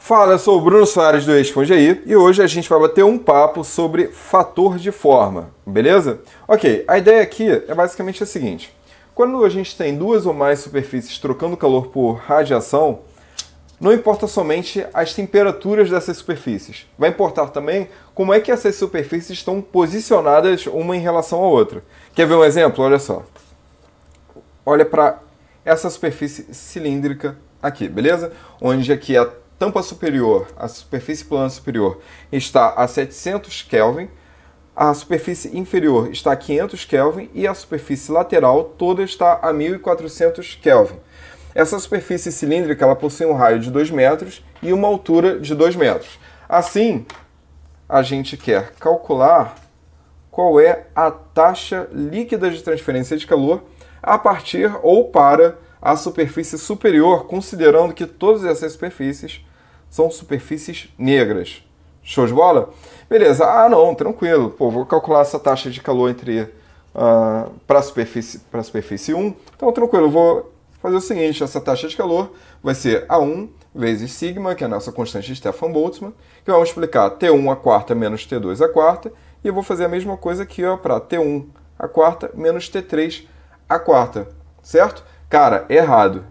Fala, eu sou o Bruno Soares do Responde Aí e hoje a gente vai bater um papo sobre fator de forma, beleza? Ok, a ideia aqui é basicamente a seguinte: quando a gente tem duas ou mais superfícies trocando calor por radiação, não importa somente as temperaturas dessas superfícies, vai importar também como é que essas superfícies estão posicionadas uma em relação à outra. Quer ver um exemplo? Olha só. Olha para essa superfície cilíndrica aqui, beleza? Onde aqui a tampa superior, a superfície plana superior, está a 700 Kelvin, a superfície inferior está a 500 Kelvin e a superfície lateral toda está a 1400 Kelvin. Essa superfície cilíndrica ela possui um raio de 2 metros e uma altura de 2 metros. Assim, a gente quer calcular qual é a taxa líquida de transferência de calor a partir ou para a superfície superior, considerando que todas essas superfícies são superfícies negras. Show de bola? Beleza. Ah, não, tranquilo. Pô, vou calcular essa taxa de calor entre para a superfície 1. Então, tranquilo, eu vou fazer o seguinte, essa taxa de calor vai ser A1 vezes sigma, que é a nossa constante de Stefan-Boltzmann, que vamos explicar T1 a quarta menos T2 a quarta, e eu vou fazer a mesma coisa aqui para T1 a quarta menos T3 a quarta, certo? Cara, errado.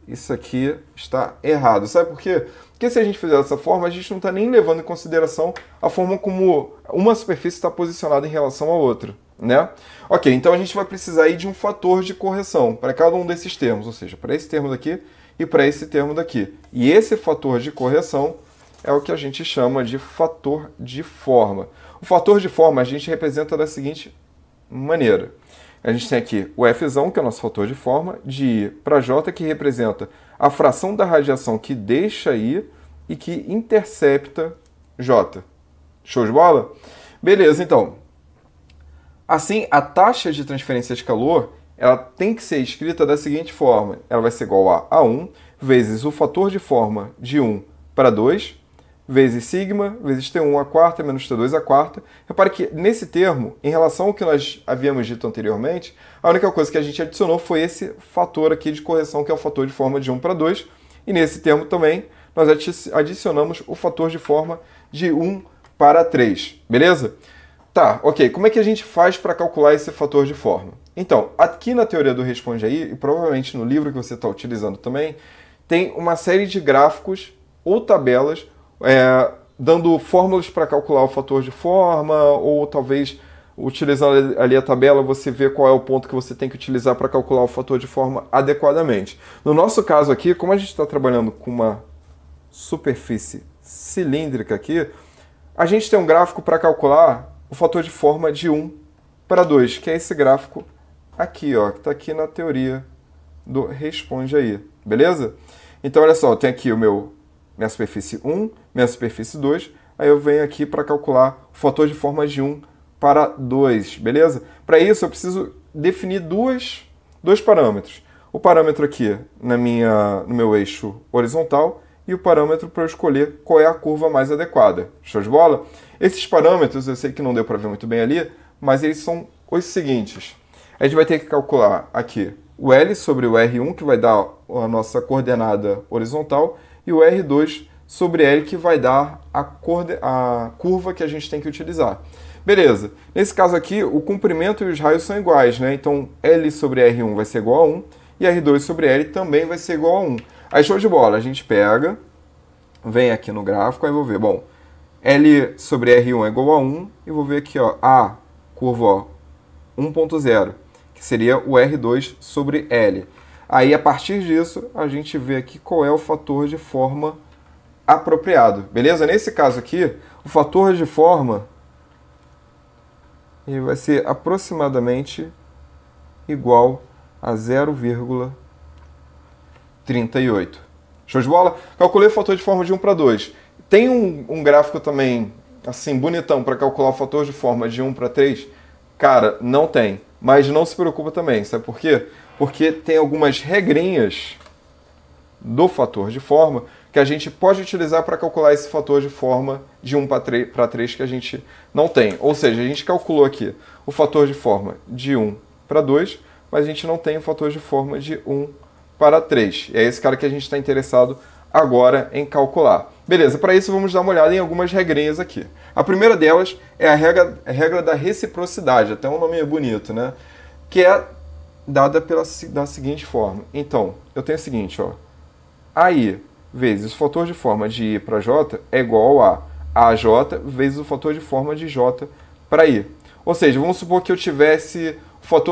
Isso aqui está errado. Sabe por quê? Porque se a gente fizer dessa forma, a gente não está nem levando em consideração a forma como uma superfície está posicionada em relação à outra, né? Ok, então a gente vai precisar aí de um fator de correção para cada um desses termos, ou seja, para esse termo daqui e para esse termo daqui. E esse fator de correção é o que a gente chama de fator de forma. O fator de forma a gente representa da seguinte maneira. A gente tem aqui o F, que é o nosso fator de forma, de I para J, que representa a fração da radiação que deixa I e que intercepta J. Show de bola? Beleza, então. Assim, a taxa de transferência de calor ela tem que ser escrita da seguinte forma. Ela vai ser igual a A1 vezes o fator de forma de 1 para 2, vezes sigma, vezes T1 a quarta menos T2 a quarta. Repare que nesse termo, em relação ao que nós havíamos dito anteriormente, a única coisa que a gente adicionou foi esse fator aqui de correção, que é o fator de forma de 1 para 2. E nesse termo também, nós adicionamos o fator de forma de 1 para 3. Beleza? Tá, ok. Como é que a gente faz para calcular esse fator de forma? Então, aqui na teoria do Responde Aí, e provavelmente no livro que você está utilizando também, tem uma série de gráficos ou tabelas dando fórmulas para calcular o fator de forma, ou talvez utilizando ali a tabela você vê qual é o ponto que você tem que utilizar para calcular o fator de forma adequadamente. No nosso caso aqui, como a gente está trabalhando com uma superfície cilíndrica aqui, a gente tem um gráfico para calcular o fator de forma de 1 para 2, que é esse gráfico aqui, ó, que está aqui na teoria do Responde Aí, beleza? Então, olha só, eu tenho aqui minha superfície 1, minha superfície 2, aí eu venho aqui para calcular o fator de forma de 1 para 2, beleza? Para isso eu preciso definir dois parâmetros. O parâmetro aqui no meu eixo horizontal e o parâmetro para eu escolher qual é a curva mais adequada. Show de bola? Esses parâmetros, eu sei que não deu para ver muito bem ali, mas eles são os seguintes. A gente vai ter que calcular aqui o L sobre o R1, que vai dar a nossa coordenada horizontal, e o R2 sobre L, que vai dar a curva que a gente tem que utilizar. Beleza. Nesse caso aqui, o comprimento e os raios são iguais, né? Então, L sobre R1 vai ser igual a 1 e R2 sobre L também vai ser igual a 1. Aí, show de bola. A gente pega, vem aqui no gráfico, aí vou ver, bom, L sobre R1 é igual a 1 e vou ver aqui, ó, a curva, ó, 1.0, que seria o R2 sobre L. Aí, a partir disso, a gente vê aqui qual é o fator de forma apropriado, beleza? Nesse caso aqui, o fator de forma ele vai ser aproximadamente igual a 0,38. Show de bola? Calculei o fator de forma de 1 para 2. Tem um gráfico também, assim, bonitão, para calcular o fator de forma de 1 para 3? Cara, não tem. Mas não se preocupa também, sabe por quê? Porque tem algumas regrinhas do fator de forma que a gente pode utilizar para calcular esse fator de forma de 1 para 3 que a gente não tem. Ou seja, a gente calculou aqui o fator de forma de 1 para 2, mas a gente não tem o fator de forma de 1 para 3. É esse cara que a gente está interessado agora em calcular. Beleza, para isso vamos dar uma olhada em algumas regrinhas aqui. A primeira delas é a regra da reciprocidade, até um nome bonito, né? Que é dada da seguinte forma. Então, eu tenho o seguinte, ó. AI vezes o fator de forma de I para J é igual a AJ vezes o fator de forma de J para I. Ou seja, vamos supor que eu tivesse,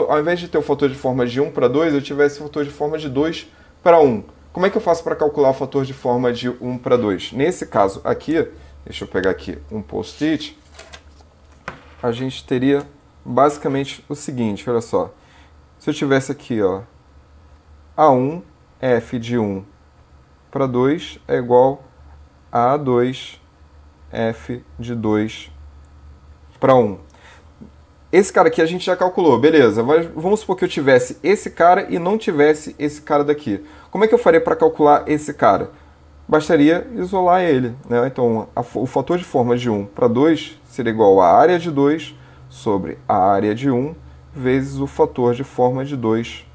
ao invés de ter o fator de forma de 1 para 2, eu tivesse o fator de forma de 2 para 1. Como é que eu faço para calcular o fator de forma de 1 para 2? Nesse caso aqui, deixa eu pegar aqui um post-it, a gente teria basicamente o seguinte, olha só. Se eu tivesse aqui, ó, A1 F de 1 para 2 é igual a A2 F de 2 para 1. Esse cara aqui a gente já calculou, beleza. Vamos supor que eu tivesse esse cara e não tivesse esse cara daqui. Como é que eu faria para calcular esse cara? Bastaria isolar ele, né? Então, o fator de forma de 1 para 2 seria igual a área de 2 sobre a área de 1 vezes o fator de forma de 2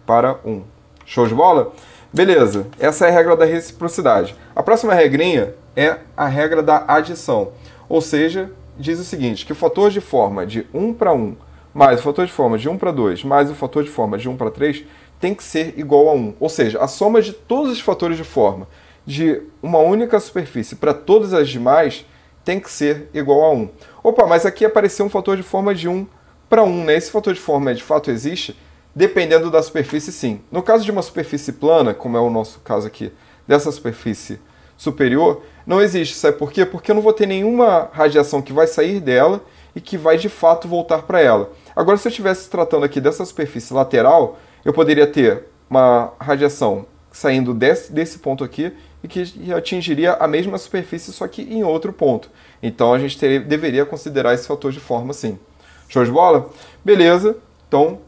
para 1. Show de bola? Beleza, essa é a regra da reciprocidade. A próxima regrinha é a regra da adição. Ou seja, diz o seguinte, que o fator de forma de 1 para 1 mais o fator de forma de 1 para 2 mais o fator de forma de 1 para 3 tem que ser igual a 1. Ou seja, a soma de todos os fatores de forma de uma única superfície para todas as demais tem que ser igual a 1. Opa, mas aqui apareceu um fator de forma de 1 para 1, né? Esse fator de forma de fato existe, dependendo da superfície, sim. No caso de uma superfície plana, como é o nosso caso aqui, dessa superfície superior, não existe. Sabe por quê? Porque eu não vou ter nenhuma radiação que vai sair dela e que vai de fato voltar para ela. Agora, se eu estivesse tratando aqui dessa superfície lateral, eu poderia ter uma radiação saindo desse ponto aqui e que atingiria a mesma superfície, só que em outro ponto. Então, a gente deveria considerar esse fator de forma, sim. Show de bola? Beleza. Então,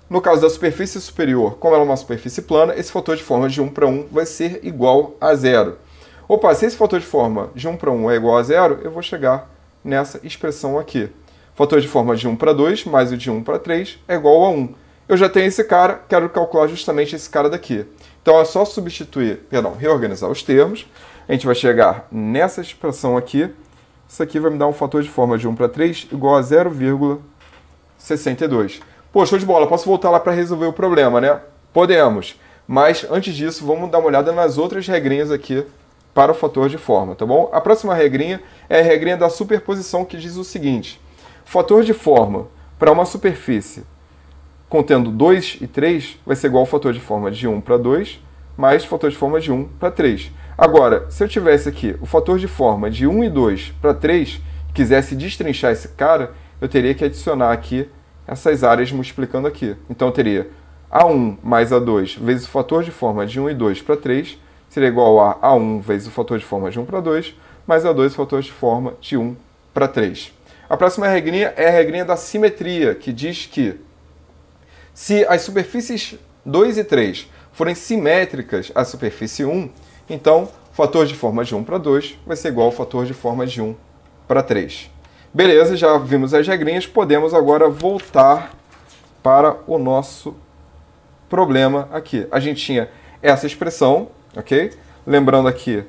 no caso da superfície superior, como ela é uma superfície plana, esse fator de forma de 1 para 1 vai ser igual a 0. Opa, se esse fator de forma de 1 para 1 é igual a 0, eu vou chegar nessa expressão aqui. Fator de forma de 1 para 2 mais o de 1 para 3 é igual a 1. Eu já tenho esse cara, quero calcular justamente esse cara daqui. Então é só reorganizar os termos. A gente vai chegar nessa expressão aqui. Isso aqui vai me dar um fator de forma de 1 para 3 igual a 0,62. Pô, show de bola, posso voltar lá para resolver o problema, né? Podemos. Mas antes disso, vamos dar uma olhada nas outras regrinhas aqui para o fator de forma, tá bom? A próxima regrinha é a regrinha da superposição, que diz o seguinte. Fator de forma para uma superfície contendo 2 e 3 vai ser igual ao fator de forma de 1 para 2 mais o fator de forma de 1 para 3. Agora, se eu tivesse aqui o fator de forma de 1 e 2 para 3 e quisesse destrinchar esse cara, eu teria que adicionar aqui essas áreas multiplicando aqui. Então, eu teria A1 mais A2 vezes o fator de forma de 1 e 2 para 3 seria igual a A1 vezes o fator de forma de 1 para 2 mais A2 fator de forma de 1 para 3. A próxima regrinha é a regrinha da simetria, que diz que se as superfícies 2 e 3 forem simétricas à superfície 1, então o fator de forma de 1 para 2 vai ser igual ao fator de forma de 1 para 3. Beleza, já vimos as regrinhas, podemos agora voltar para o nosso problema aqui. A gente tinha essa expressão, ok? Lembrando aqui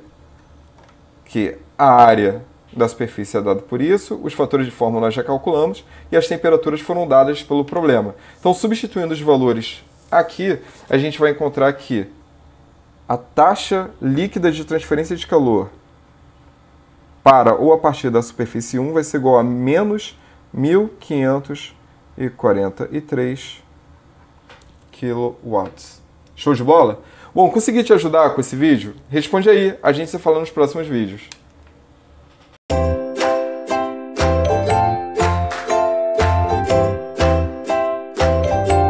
que a área da superfície é dada por isso, os fatores de forma nós já calculamos e as temperaturas foram dadas pelo problema. Então, substituindo os valores aqui, a gente vai encontrar que a taxa líquida de transferência de calor para ou a partir da superfície 1 vai ser igual a menos 1.543 kW. Show de bola? Bom, consegui te ajudar com esse vídeo? Responde aí, a gente se fala nos próximos vídeos.